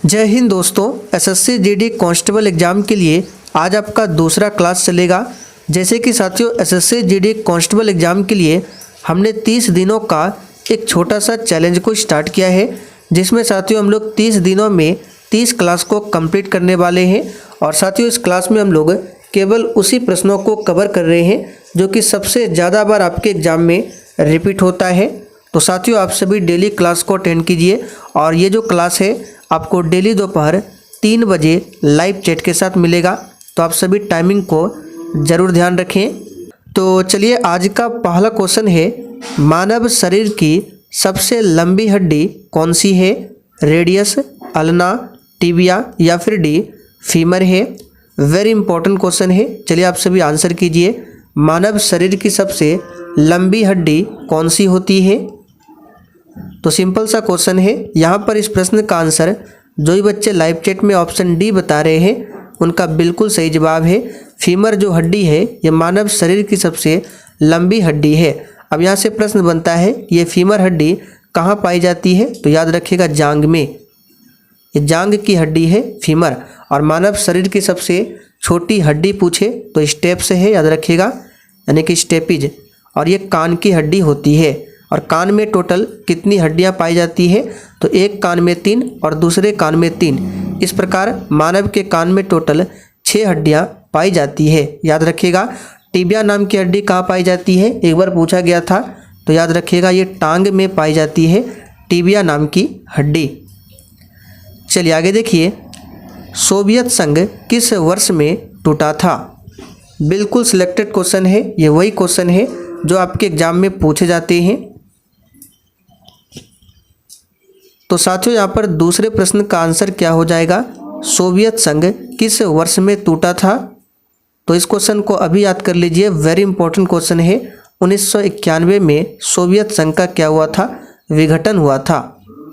जय हिंद दोस्तों। SSC GD constable exam के लिए आज आपका दूसरा क्लास चलेगा। जैसे कि साथियों एसएससी जीडी कांस्टेबल एग्ज़ाम के लिए हमने 30 दिनों का एक छोटा सा चैलेंज को स्टार्ट किया है, जिसमें साथियों हम लोग 30 दिनों में 30 क्लास को कंप्लीट करने वाले हैं। और साथियों इस क्लास में हम लोग केवल उसी प्रश्नों को कवर कर रहे हैं जो कि सबसे ज़्यादा बार आपके एग्ज़ाम में रिपीट होता है। तो साथियों आप सभी डेली क्लास को अटेंड कीजिए और ये जो क्लास है आपको डेली दोपहर 3 बजे लाइव चैट के साथ मिलेगा, तो आप सभी टाइमिंग को ज़रूर ध्यान रखें। तो चलिए आज का पहला क्वेश्चन है, मानव शरीर की सबसे लंबी हड्डी कौन सी है? रेडियस, अल्ना, टिबिया या फिर डी फीमर है। वेरी इंपॉर्टेंट क्वेश्चन है, चलिए आप सभी आंसर कीजिए। मानव शरीर की सबसे लंबी हड्डी कौन सी होती है? तो सिंपल सा क्वेश्चन है। यहाँ पर इस प्रश्न का आंसर जो ही बच्चे लाइव चैट में ऑप्शन डी बता रहे हैं उनका बिल्कुल सही जवाब है। फीमर जो हड्डी है ये मानव शरीर की सबसे लंबी हड्डी है। अब यहाँ से प्रश्न बनता है ये फीमर हड्डी कहाँ पाई जाती है? तो याद रखिएगा जांग में, ये जांग की हड्डी है फीमर। और मानव शरीर की सबसे छोटी हड्डी पूछे तो स्टेप्स है, याद रखिएगा, यानी कि स्टेपिज। और ये कान की हड्डी होती है। और कान में टोटल कितनी हड्डियां पाई जाती है? तो एक कान में 3 और दूसरे कान में 3। इस प्रकार मानव के कान में टोटल 6 हड्डियां पाई जाती है, याद रखिएगा। टिबिया नाम की हड्डी कहाँ पाई जाती है? एक बार पूछा गया था, तो याद रखिएगा ये टांग में पाई जाती है टिबिया नाम की हड्डी। चलिए आगे देखिए, सोवियत संघ किस वर्ष में टूटा था? बिल्कुल सिलेक्टेड क्वेश्चन है, ये वही क्वेश्चन है जो आपके एग्जाम में पूछे जाते हैं। तो साथियों यहाँ पर दूसरे प्रश्न का आंसर क्या हो जाएगा? सोवियत संघ किस वर्ष में टूटा था? तो इस क्वेश्चन को अभी याद कर लीजिए, वेरी इंपॉर्टेंट क्वेश्चन है। 1991 में सोवियत संघ का क्या हुआ था? विघटन हुआ था।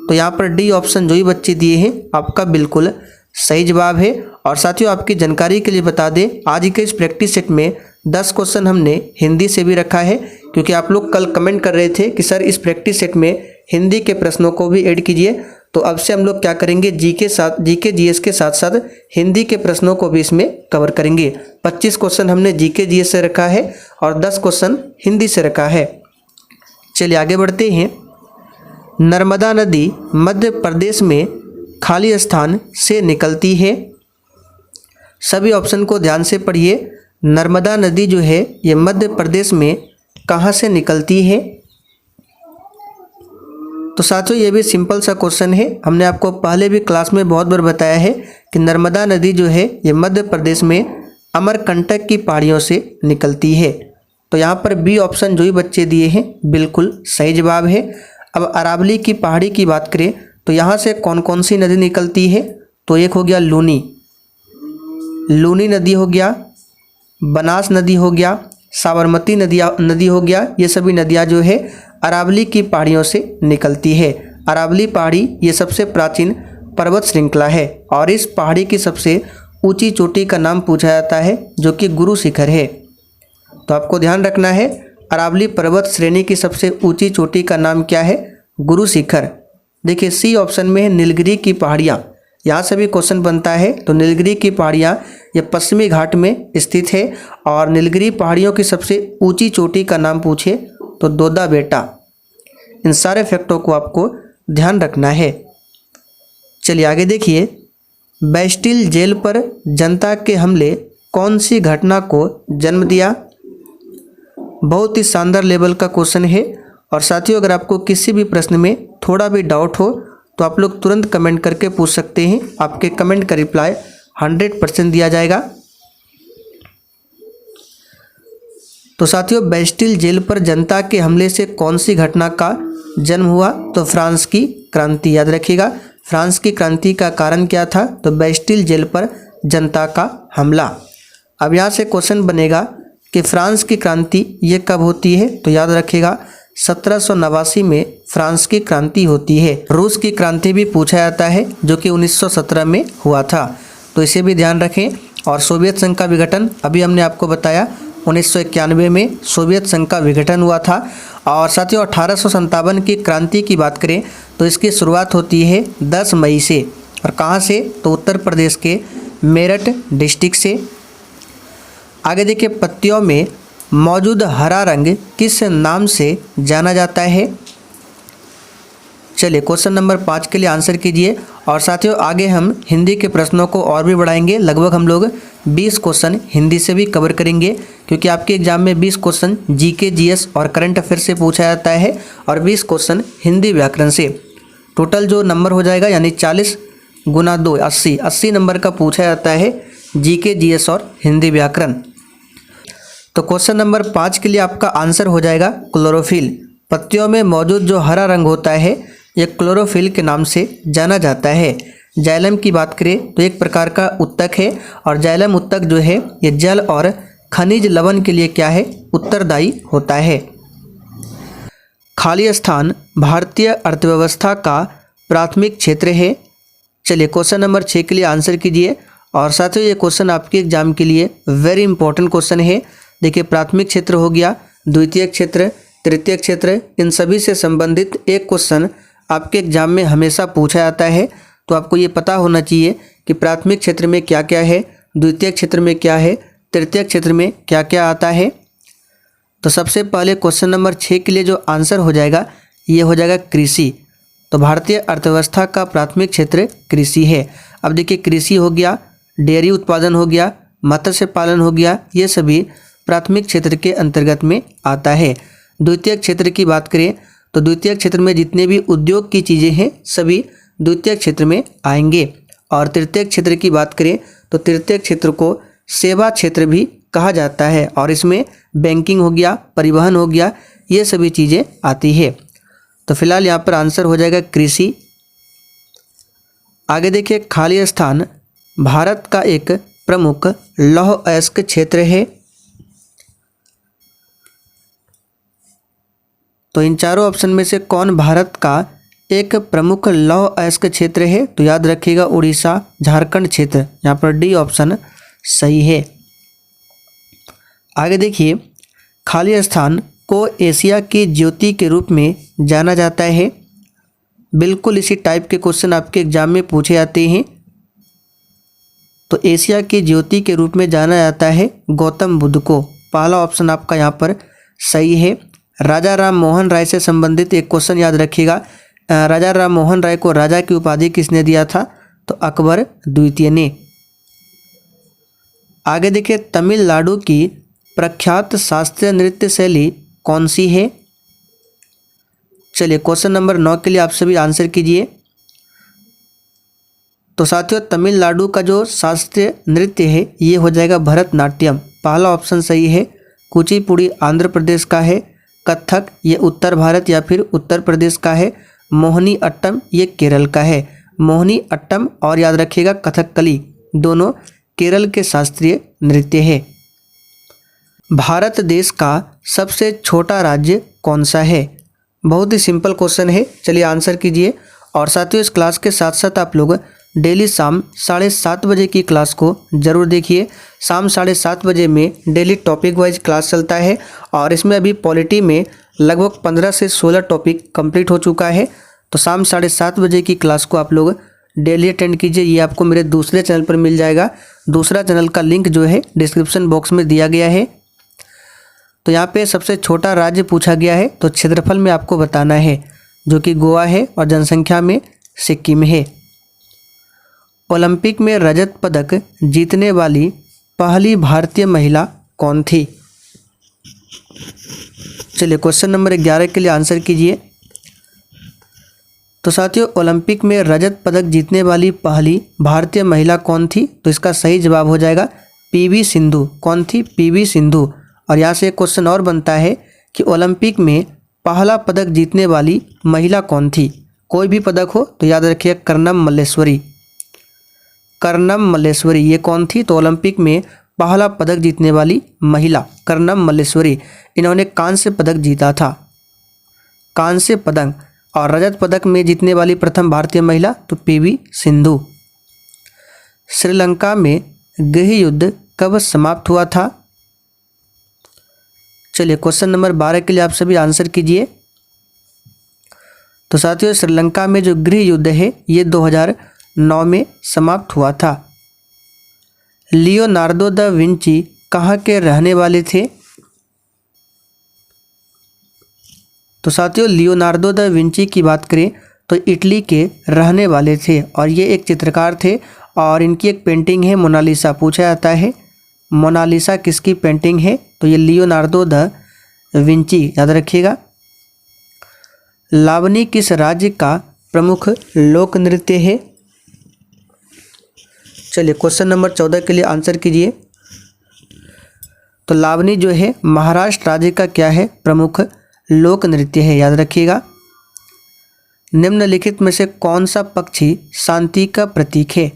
तो यहाँ पर डी ऑप्शन जो ही बच्चे दिए हैं आपका बिल्कुल सही जवाब है। और साथियों आपकी जानकारी के लिए बता दें, आज के इस प्रैक्टिस सेट में 10 क्वेश्चन हमने हिंदी से भी रखा है, क्योंकि आप लोग कल कमेंट कर रहे थे कि सर इस प्रैक्टिस सेट में हिंदी के प्रश्नों को भी ऐड कीजिए। तो अब से हम लोग क्या करेंगे, जीके जीएस के साथ साथ हिंदी के प्रश्नों को भी इसमें कवर करेंगे। 25 क्वेश्चन हमने जीके जीएस से रखा है और 10 क्वेश्चन हिंदी से रखा है। चलिए आगे बढ़ते हैं। नर्मदा नदी मध्य प्रदेश में खाली स्थान से निकलती है। सभी ऑप्शन को ध्यान से पढ़िए। नर्मदा नदी जो है ये मध्य प्रदेश में कहाँ से निकलती है? तो साथियों ये भी सिंपल सा क्वेश्चन है, हमने आपको पहले भी क्लास में बहुत बार बताया है कि नर्मदा नदी जो है ये मध्य प्रदेश में अमरकंटक की पहाड़ियों से निकलती है। तो यहाँ पर बी ऑप्शन जो ही बच्चे दिए हैं बिल्कुल सही जवाब है। अब अरावली की पहाड़ी की बात करें तो यहाँ से कौन कौन सी नदी निकलती है? तो एक हो गया लूनी नदी हो गया, बनास नदी हो गया, साबरमती नदी हो गया। ये सभी नदियाँ जो है अरावली की पहाड़ियों से निकलती है। अरावली पहाड़ी ये सबसे प्राचीन पर्वत श्रृंखला है और इस पहाड़ी की सबसे ऊंची चोटी का नाम पूछा जाता है जो कि गुरु शिखर है। तो आपको ध्यान रखना है, अरावली पर्वत श्रेणी की सबसे ऊंची चोटी का नाम क्या है? गुरु शिखर। देखिए सी ऑप्शन में है नीलगिरी की पहाड़ियाँ, यहाँ से भी क्वेश्चन बनता है। तो नीलगिरी की पहाड़ियाँ ये पश्चिमी घाट में स्थित है और नीलगिरी पहाड़ियों की सबसे ऊंची चोटी का नाम पूछे तो दोदा बेटा। इन सारे फैक्टों को आपको ध्यान रखना है। चलिए आगे देखिए, बैस्टिल जेल पर जनता के हमले कौन सी घटना को जन्म दिया? बहुत ही शानदार लेवल का क्वेश्चन है। और साथियों अगर आपको किसी भी प्रश्न में थोड़ा भी डाउट हो तो आप लोग तुरंत कमेंट करके पूछ सकते हैं, आपके कमेंट का रिप्लाई 100% दिया जाएगा। तो साथियों बैस्टिल जेल पर जनता के हमले से कौन सी घटना का जन्म हुआ? तो फ्रांस की क्रांति, याद रखिएगा। फ्रांस की क्रांति का कारण क्या था? तो बैस्टिल जेल पर जनता का हमला। अब यहाँ से क्वेश्चन बनेगा कि फ्रांस की क्रांति ये कब होती है? तो याद रखिएगा 1789 में फ्रांस की क्रांति होती है। रूस की क्रांति भी पूछा जाता है जो कि 1917 में हुआ था, तो इसे भी ध्यान रखें। और सोवियत संघ का विघटन अभी हमने आपको बताया 1991 में सोवियत संघ का विघटन हुआ था। और साथियों 1857 की क्रांति की बात करें तो इसकी शुरुआत होती है 10 मई से और कहाँ से, तो उत्तर प्रदेश के मेरठ डिस्ट्रिक्ट से। आगे देखिए, पत्तियों में मौजूद हरा रंग किस नाम से जाना जाता है। चलिए क्वेश्चन नंबर 5 के लिए आंसर कीजिए। और साथियों आगे हम हिंदी के प्रश्नों को और भी बढ़ाएंगे, लगभग हम लोग 20 क्वेश्चन हिंदी से भी कवर करेंगे, क्योंकि आपके एग्जाम में 20 क्वेश्चन जीके, जीएस और करंट अफेयर से पूछा जाता है और 20 क्वेश्चन हिंदी व्याकरण से। टोटल जो नंबर हो जाएगा यानी 40 गुना 2 80 नंबर का पूछा जाता है जीके, जीएस और हिंदी व्याकरण। तो क्वेश्चन नंबर 5 के लिए आपका आंसर हो जाएगा क्लोरोफिल। पत्तियों में मौजूद जो हरा रंग होता है ये क्लोरोफिल के नाम से जाना जाता है। जाइलम की बात करें तो एक प्रकार का उत्तक है और जाइलम उत्तक जो है ये जल और खनिज लवण के लिए क्या है, उत्तरदायी होता है। खाली स्थान भारतीय अर्थव्यवस्था का प्राथमिक क्षेत्र है। चलिए क्वेश्चन नंबर 6 के लिए आंसर कीजिए। और साथियों ये क्वेश्चन आपके एग्जाम के लिए वेरी इंपॉर्टेंट क्वेश्चन है। देखिए प्राथमिक क्षेत्र हो गया, द्वितीय क्षेत्र, तृतीय क्षेत्र, इन सभी से संबंधित एक क्वेश्चन आपके एग्जाम में हमेशा पूछा जाता है। तो आपको ये पता होना चाहिए कि प्राथमिक क्षेत्र में क्या क्या है, द्वितीय क्षेत्र में क्या है, तृतीय क्षेत्र में क्या क्या आता है। तो सबसे पहले क्वेश्चन नंबर 6 के लिए जो आंसर हो जाएगा ये हो जाएगा कृषि। तो भारतीय अर्थव्यवस्था का प्राथमिक क्षेत्र कृषि है। अब देखिए कृषि हो गया, डेयरी उत्पादन हो गया, मत्स्य पालन हो गया, ये सभी प्राथमिक क्षेत्र के अंतर्गत में आता है। द्वितीय क्षेत्र की बात करें तो द्वितीय क्षेत्र में जितने भी उद्योग की चीज़ें हैं सभी द्वितीय क्षेत्र में आएंगे। और तृतीय क्षेत्र की बात करें तो तृतीय क्षेत्र को सेवा क्षेत्र भी कहा जाता है और इसमें बैंकिंग हो गया, परिवहन हो गया, ये सभी चीज़ें आती है। तो फिलहाल यहाँ पर आंसर हो जाएगा कृषि। आगे देखिए, खाली स्थान भारत का एक प्रमुख लौह अयस्क क्षेत्र है। तो इन चारों ऑप्शन में से कौन भारत का एक प्रमुख लौह अयस्क क्षेत्र है, तो याद रखिएगा उड़ीसा, झारखंड क्षेत्र, यहाँ पर डी ऑप्शन सही है। आगे देखिए, खाली स्थान को एशिया की ज्योति के रूप में जाना जाता है। बिल्कुल इसी टाइप के क्वेश्चन आपके एग्जाम में पूछे जाते हैं। तो एशिया की ज्योति के रूप में जाना जाता है गौतम बुद्ध को, पहला ऑप्शन आपका यहाँ पर सही है। राजा राम मोहन राय से संबंधित एक क्वेश्चन याद रखिएगा, राजा राम मोहन राय को राजा की उपाधि किसने दिया था, तो अकबर द्वितीय ने। आगे देखिए, तमिलनाडु की प्रख्यात शास्त्रीय नृत्य शैली कौन सी है। चलिए क्वेश्चन नंबर 9 के लिए आप सभी आंसर कीजिए। तो साथियों तमिलनाडु का जो शास्त्रीय नृत्य है ये हो जाएगा भरतनाट्यम, पहला ऑप्शन सही है। कुचिपुड़ी आंध्र प्रदेश का है, कथक ये उत्तर भारत या फिर उत्तर प्रदेश का है, मोहिनी अट्टम ये केरल का है। मोहिनी अट्टम और याद रखिएगा कथकली दोनों केरल के शास्त्रीय नृत्य है। भारत देश का सबसे छोटा राज्य कौन सा है। बहुत ही सिंपल क्वेश्चन है, चलिए आंसर कीजिए। और साथियों इस क्लास के साथ साथ आप लोग डेली शाम 7:30 बजे की क्लास को ज़रूर देखिए। शाम 7:30 बजे में डेली टॉपिक वाइज क्लास चलता है और इसमें अभी पॉलिटी में लगभग 15 से 16 टॉपिक कंप्लीट हो चुका है। तो शाम 7:30 बजे की क्लास को आप लोग डेली अटेंड कीजिए। ये आपको मेरे दूसरे चैनल पर मिल जाएगा, दूसरा चैनल का लिंक जो है डिस्क्रिप्शन बॉक्स में दिया गया है। तो यहाँ पे सबसे छोटा राज्य पूछा गया है, तो क्षेत्रफल में आपको बताना है, जो कि गोवा है और जनसंख्या में सिक्किम है। ओलंपिक में रजत पदक जीतने वाली पहली भारतीय महिला कौन थी। चलिए क्वेश्चन नंबर 11 के लिए आंसर कीजिए। तो साथियों ओलंपिक में रजत पदक जीतने वाली पहली भारतीय महिला कौन थी, तो इसका सही जवाब हो जाएगा पीवी सिंधु। कौन थी, पीवी सिंधु। और यहाँ से एक क्वेश्चन और बनता है कि ओलंपिक में पहला पदक जीतने वाली महिला कौन थी। कोई भी पदक हो तो याद रखिए कर्णम मल्लेश्वरी। कर्णम मल्लेश्वरी ये कौन थी, तो ओलंपिक में पहला पदक जीतने वाली महिला कर्णम मल्लेश्वरी। इन्होंने कांस्य पदक जीता था, कांस्य पदक। और रजत पदक में जीतने वाली प्रथम भारतीय महिला तो पीवी सिंधु। श्रीलंका में गृह युद्ध कब समाप्त हुआ था। चलिए क्वेश्चन नंबर 12 के लिए आप सभी आंसर कीजिए। तो साथियों श्रीलंका में जो गृह युद्ध है ये 2009 1909 में समाप्त हुआ था। लियोनार्डो दा विंची कहाँ के रहने वाले थे? तो साथियों लियोनार्डो दा विंची की बात करें तो इटली के रहने वाले थे और ये एक चित्रकार थे और इनकी एक पेंटिंग है मोनालिसा। पूछा जाता है मोनालिसा किसकी पेंटिंग है? तो ये लियोनार्डो दा विंची, याद रखिएगा। लावनी किस राज्य का प्रमुख लोक नृत्य है? चलिए क्वेश्चन नंबर 14 के लिए आंसर कीजिए। तो लावनी जो है महाराष्ट्र राज्य का क्या है? प्रमुख लोक नृत्य है, याद रखिएगा। निम्नलिखित में से कौन सा पक्षी शांति का प्रतीक है?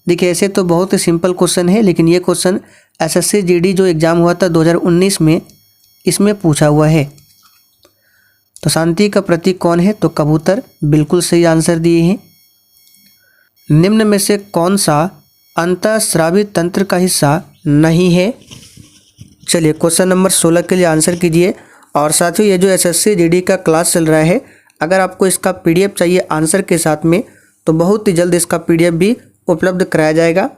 देखिए ऐसे तो बहुत ही सिंपल क्वेश्चन है, लेकिन ये क्वेश्चन एसएससी जीडी जो एग्ज़ाम हुआ था 2019 में, इसमें पूछा हुआ है। तो शांति का प्रतीक कौन है? तो कबूतर, बिल्कुल सही आंसर दिए हैं। निम्न में से कौन सा अंतःस्रावी तंत्र का हिस्सा नहीं है? चलिए क्वेश्चन नंबर 16 के लिए आंसर कीजिए। और साथियों ये जो एसएससी जीडी का क्लास चल रहा है, अगर आपको इसका पीडीएफ चाहिए आंसर के साथ में तो बहुत ही जल्द इसका पीडीएफ भी उपलब्ध कराया जाएगा।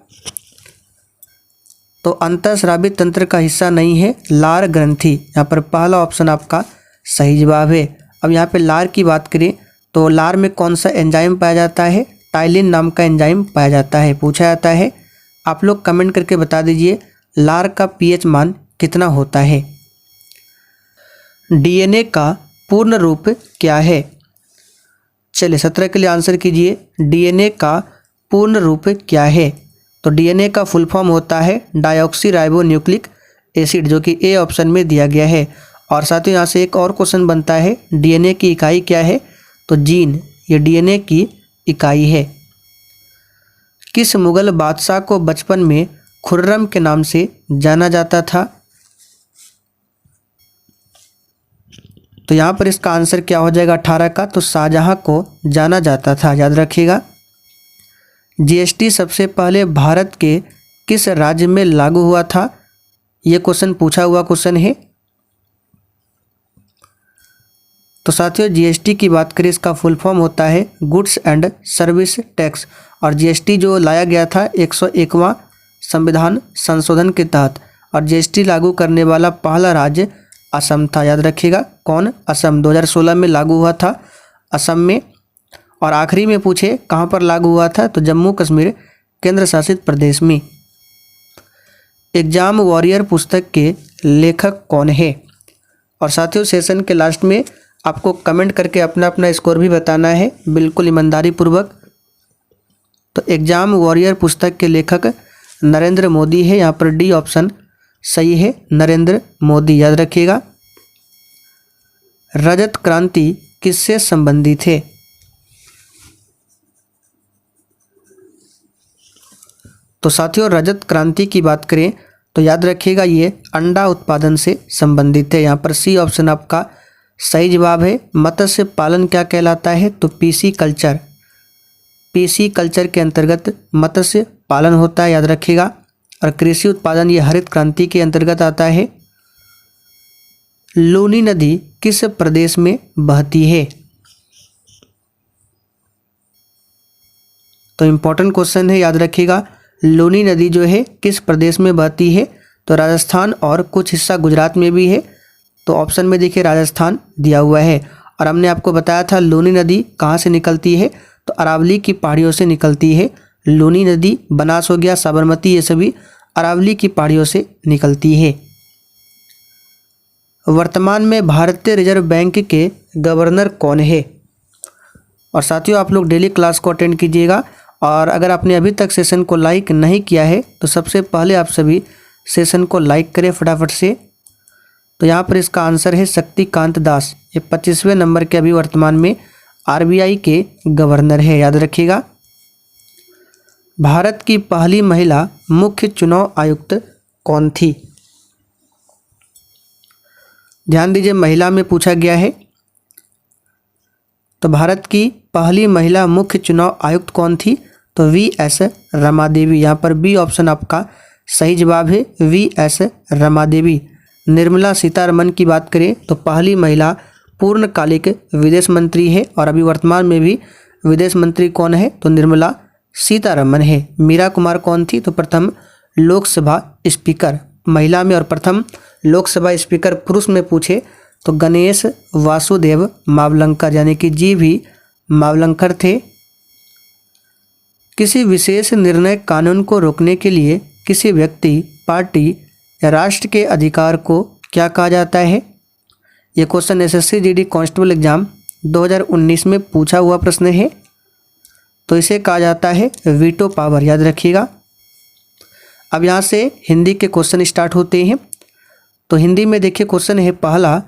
तो अंतःस्रावी तंत्र का हिस्सा नहीं है लार ग्रंथि, यहाँ पर पहला ऑप्शन आपका सही जवाब है। अब यहाँ पे लार की बात करें तो लार में कौन सा एंजाइम पाया जाता है? टाइलिन नाम का एंजाइम पाया जाता है। पूछा जाता है, आप लोग कमेंट करके बता दीजिए लार का पीएच मान कितना होता है। डीएनए का पूर्ण रूप क्या है? चलिए 17 के लिए आंसर कीजिए। डीएनए का पूर्ण रूप क्या है? तो डीएनए का फुल फॉर्म होता है डायऑक्सी राइबो न्यूक्लिक एसिड, जो कि ए ऑप्शन में दिया गया है। और साथ ही यहाँ से एक और क्वेश्चन बनता है, डीएनए की इकाई क्या है? तो जीन, ये डीएनए की इकाई है। किस मुगल बादशाह को बचपन में खुर्रम के नाम से जाना जाता था? तो यहाँ पर इसका आंसर क्या हो जाएगा 18 का? तो शाहजहां को जाना जाता था, याद रखिएगा। जीएसटी सबसे पहले भारत के किस राज्य में लागू हुआ था? ये क्वेश्चन पूछा हुआ क्वेश्चन है। तो साथियों जीएसटी की बात करें, इसका फुल फॉर्म होता है गुड्स एंड सर्विस टैक्स। और जीएसटी जो लाया गया था 101वां संविधान संशोधन के तहत, और जीएसटी लागू करने वाला पहला राज्य असम था, याद रखिएगा। कौन? असम। 2016 में लागू हुआ था असम में। और आखिरी में पूछे कहाँ पर लागू हुआ था? तो जम्मू कश्मीर केंद्र शासित प्रदेश में। एग्जाम वॉरियर पुस्तक के लेखक कौन है? और साथियों सेशन के लास्ट में आपको कमेंट करके अपना अपना स्कोर भी बताना है, बिल्कुल ईमानदारी पूर्वक। तो एग्जाम वॉरियर पुस्तक के लेखक नरेंद्र मोदी है, यहाँ पर डी ऑप्शन सही है, नरेंद्र मोदी, याद रखिएगा। रजत क्रांति किससे संबंधित है? तो साथियों रजत क्रांति की बात करें तो याद रखिएगा ये अंडा उत्पादन से संबंधित है, यहाँ पर सी ऑप्शन आपका सही जवाब है। मत्स्य पालन क्या कहलाता है? तो पीसी कल्चर, पीसी कल्चर के अंतर्गत मत्स्य पालन होता है, याद रखिएगा। और कृषि उत्पादन ये हरित क्रांति के अंतर्गत आता है। लूनी नदी किस प्रदेश में बहती है? तो इम्पोर्टेंट क्वेश्चन है, याद रखिएगा। लूनी नदी जो है किस प्रदेश में बहती है? तो राजस्थान और कुछ हिस्सा गुजरात में भी है। तो ऑप्शन में देखिए राजस्थान दिया हुआ है। और हमने आपको बताया था लूनी नदी कहाँ से निकलती है? तो अरावली की पहाड़ियों से निकलती है। लूनी नदी बनास हो गया, साबरमती, ये सभी अरावली की पहाड़ियों से निकलती है। वर्तमान में भारतीय रिजर्व बैंक के गवर्नर कौन है? और साथियों आप लोग डेली क्लास को अटेंड कीजिएगा। और अगर आपने अभी तक सेशन को लाइक नहीं किया है तो सबसे पहले आप सभी सेशन को लाइक करें फटाफट से। तो यहाँ पर इसका आंसर है शक्तिकांत दास, ये 25वें नंबर के अभी वर्तमान में आरबीआई के गवर्नर है, याद रखिएगा। भारत की पहली महिला मुख्य चुनाव आयुक्त कौन थी? ध्यान दीजिए महिला में पूछा गया है। तो भारत की पहली महिला मुख्य चुनाव आयुक्त कौन थी? तो वीएस रमादेवी, यहाँ पर बी ऑप्शन आपका सही जवाब है, वीएस रमादेवी। निर्मला सीतारमन की बात करें तो पहली महिला पूर्णकालिक विदेश मंत्री है। और अभी वर्तमान में भी विदेश मंत्री कौन है? तो निर्मला सीतारमन है। मीरा कुमार कौन थी? तो प्रथम लोकसभा स्पीकर महिला में, और प्रथम लोकसभा स्पीकर पुरुष में पूछे तो गणेश वासुदेव मावलंकर यानी कि जी भी मावलंकर थे। किसी विशेष निर्णय कानून को रोकने के लिए किसी व्यक्ति, पार्टी या राष्ट्र के अधिकार को क्या कहा जाता है? ये question SSC GD constable exam 2019 में पूछा हुआ प्रश्न है। तो इसे कहा जाता है वीटो पावर, याद रखिएगा। अब यहाँ से हिंदी के क्वेश्चन स्टार्ट होते हैं। तो हिंदी में देखिए क्वेश्चन है पहला,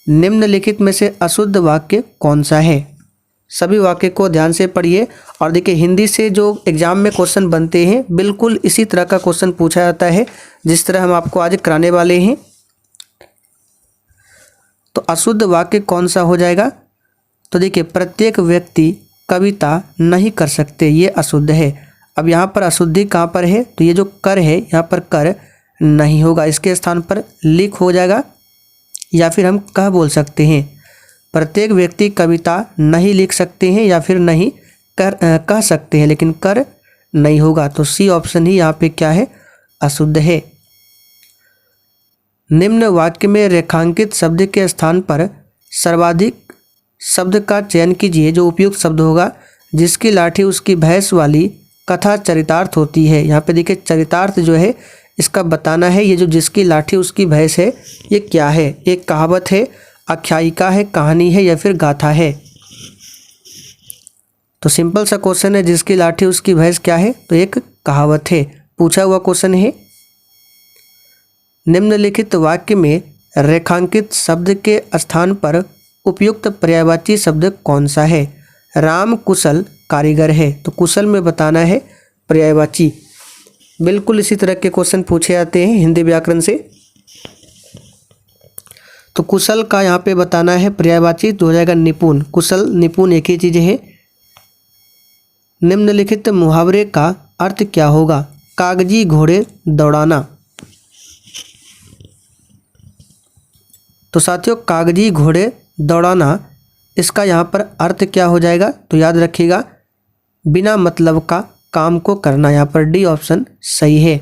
निम्नलिखित में से अशुद्ध वाक्य कौन सा है? सभी वाक्य को ध्यान से पढ़िए और देखिए हिंदी से जो एग्जाम में क्वेश्चन बनते हैं बिल्कुल इसी तरह का क्वेश्चन पूछा जाता है जिस तरह हम आपको आज कराने वाले हैं। तो अशुद्ध वाक्य कौन सा हो जाएगा? तो देखिए प्रत्येक व्यक्ति कविता नहीं कर सकते, ये अशुद्ध है। अब यहाँ पर अशुद्धि कहाँ पर है? तो ये जो कर है यहाँ पर कर नहीं होगा, इसके स्थान पर लिख हो जाएगा, या फिर हम कह बोल सकते हैं प्रत्येक व्यक्ति कविता नहीं लिख सकते हैं या फिर नहीं कह सकते हैं, लेकिन कर नहीं होगा। तो सी ऑप्शन ही यहाँ पे क्या है? अशुद्ध है। निम्न वाक्य में रेखांकित शब्द के स्थान पर सर्वाधिक शब्द का चयन कीजिए जो उपयुक्त शब्द होगा। जिसकी लाठी उसकी भैंस वाली कथा चरितार्थ होती है। यहाँ पे देखिए चरितार्थ जो है इसका बताना है। ये जो जिसकी लाठी उसकी भैंस है ये क्या है? एक कहावत है, आख्यायिका है, कहानी है या फिर गाथा है? तो सिंपल सा क्वेश्चन है, जिसकी लाठी उसकी भैंस क्या है? तो एक कहावत है, पूछा हुआ क्वेश्चन है। निम्नलिखित वाक्य में रेखांकित शब्द के स्थान पर उपयुक्त पर्यायवाची शब्द कौन सा है? राम कुशल कारीगर है। तो कुशल में बताना है पर्यायवाची। बिल्कुल इसी तरह के क्वेश्चन पूछे जाते हैं हिंदी व्याकरण से। तो कुशल का यहाँ पे बताना है पर्यायवाची, तो हो जाएगा निपुण। कुशल निपुण एक ही चीज़ है। निम्नलिखित मुहावरे का अर्थ क्या होगा? कागजी घोड़े दौड़ाना। तो साथियों कागजी घोड़े दौड़ाना इसका यहाँ पर अर्थ क्या हो जाएगा? तो याद रखिएगा बिना मतलब का काम को करना। यहाँ पर डी ऑप्शन सही है।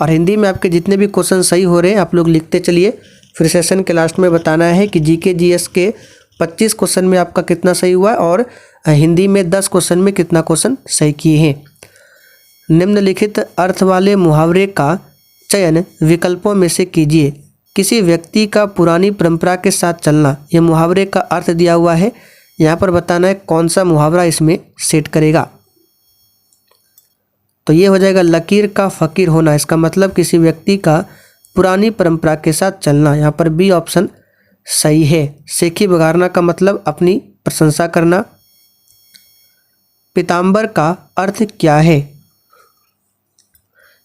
और हिंदी में आपके जितने भी क्वेश्चन सही हो रहे हैं आप लोग लिखते चलिए, फिर सेशन के लास्ट में बताना है कि जीके जीएस के 25 क्वेश्चन में आपका कितना सही हुआ और हिंदी में 10 क्वेश्चन में कितना क्वेश्चन सही किए हैं। निम्नलिखित अर्थ वाले मुहावरे का चयन विकल्पों में से कीजिए। किसी व्यक्ति का पुरानी परंपरा के साथ चलना, यह मुहावरे का अर्थ दिया हुआ है। यहाँ पर बताना है कौन सा मुहावरा इसमें सेट करेगा। तो ये हो जाएगा लकीर का फकीर होना। इसका मतलब किसी व्यक्ति का पुरानी परंपरा के साथ चलना। यहाँ पर बी ऑप्शन सही है। सेखी बघारना का मतलब अपनी प्रशंसा करना। पीताम्बर का अर्थ क्या है?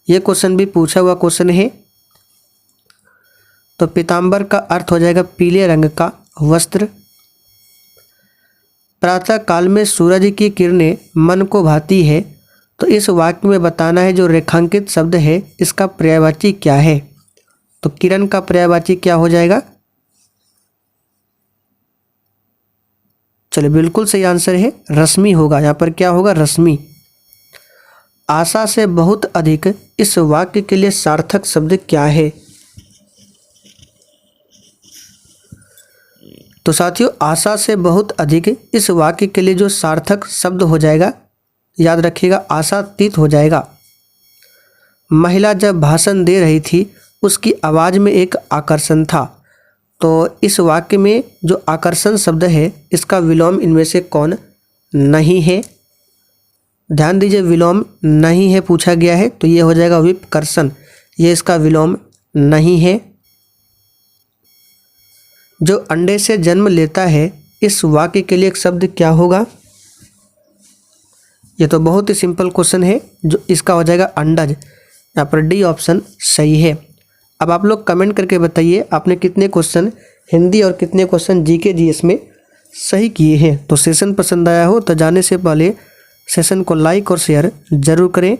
ये क्वेश्चन भी पूछा हुआ क्वेश्चन है। तो पीताम्बर का अर्थ हो जाएगा पीले रंग का वस्त्र। प्रातः काल में सूरज की किरणें मन को भाती है। तो इस वाक्य में बताना है जो रेखांकित शब्द है इसका पर्यायवाची क्या है? तो किरण का पर्यायवाची क्या हो जाएगा? चलिए बिल्कुल सही आंसर है रश्मि होगा। यहाँ पर क्या होगा? रश्मि। आशा से बहुत अधिक इस वाक्य के लिए सार्थक शब्द क्या है? तो साथियों आशा से बहुत अधिक इस वाक्य के लिए जो सार्थक शब्द हो जाएगा, याद रखिएगा आशातीत हो जाएगा। महिला जब भाषण दे रही थी उसकी आवाज़ में एक आकर्षण था। तो इस वाक्य में जो आकर्षण शब्द है इसका विलोम इनमें से कौन नहीं है? ध्यान दीजिए विलोम नहीं है पूछा गया है, तो ये हो जाएगा विपकर्षण। ये इसका विलोम नहीं है। जो अंडे से जन्म लेता है इस वाक्य के लिए एक शब्द क्या होगा? ये तो बहुत ही सिंपल क्वेश्चन है, जो इसका हो जाएगा अंडज। यहाँ पर डी ऑप्शन सही है। अब आप लोग कमेंट करके बताइए आपने कितने क्वेश्चन हिंदी और कितने क्वेश्चन जीके जीएस में सही किए हैं। तो सेशन पसंद आया हो तो जाने से पहले सेशन को लाइक और शेयर ज़रूर करें।